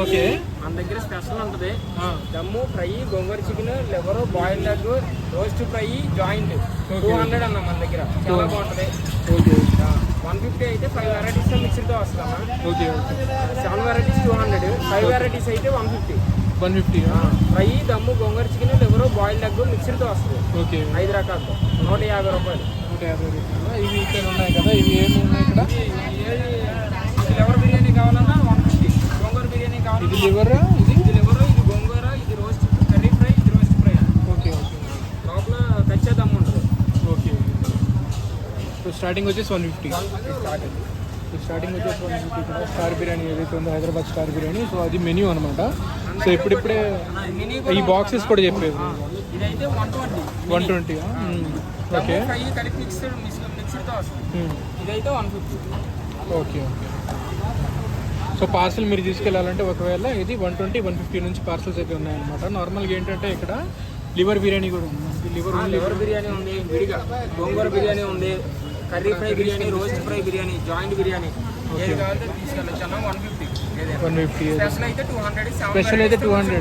Okay, మన దగ్గర special ఉంటుంది. దమ్ము fry, gongura chicken, liver, boiled egg, roast fry, joint 200 అన్న మన దగ్గర. చాలా బాగుంటుంది. ఓకే, 150 అయితే 5 వెరైటీస్ మిక్స్డ్తో వస్తుందమ్మా. ఓకే, 7 వెరైటీస్ 200, 5 వెరైటీస్ అయితే 150. 150. ఫ్రై, దమ్ము, గోంగూర చికెన్, లివర్, బాయిల్డ్ ఎగ్ మిక్స్డ్తో వస్తుంది. ఓకే, 5 రకాలతో 150 రూపాయలు. 150 రూపాయలు. ఇవి ఇక్కడ ఉన్నాయి కదా, ఇవి ఏమి ఉన్నాయి ఇక్కడ? లివర్ బిర్యానీ కావాలన్నా 150. గోంగూర బిర్యానీ కావాలి. ఇది లివర్, ఇది లివర్, ఇది గోంగూర, ఇది రోస్ట్ కర్రీ ఫ్రై, ఇది రోస్ట్ ఫ్రై. Okay, okay. లోపల కచ్చా దమ్ము ఉంటుంది. ఓకే, సో స్టార్టింగ్ వచ్చేసి 150. స్టార్టింగ్ స్టార్టింగ్ వచ్చేసి 150 కదా. స్టార్ బిర్యానీ ఏదైతే ఉందో హైదరాబాద్ స్టార్ బిర్యానీ, సో అది మెన్యూ అనమాట. సో ఇప్పుడిప్పుడే ఈ బాక్సెస్ కూడా చెప్పేది. ఇదైతే 120. 120. ఓకే, ఫ్రై కలిపి మిక్స్డ్తో వస్తుంది. ఇదైతే 150. Okay, okay. సో పార్సల్ మీరు తీసుకెళ్ళాలంటే ఒకవేళ ఇది 120, 150 నుంచి పార్సల్స్ అయితే ఉన్నాయన్నమాట. నార్మల్గా ఏంటంటే ఇక్కడ లివర్ బిర్యానీ కూడా ఉంది. లివర్ బిర్యానీ ఉంది విడిగా, గోంగూర బిర్యానీ ఉంది, curry fry biryani, roast fry biryani, joint biryani, ఏది కావాలంటే తీసుకెళ్ళచ్చు అన్న. 150. 150. స్పెషల్ అయితే 200. స్పెషల్ అయితే 200.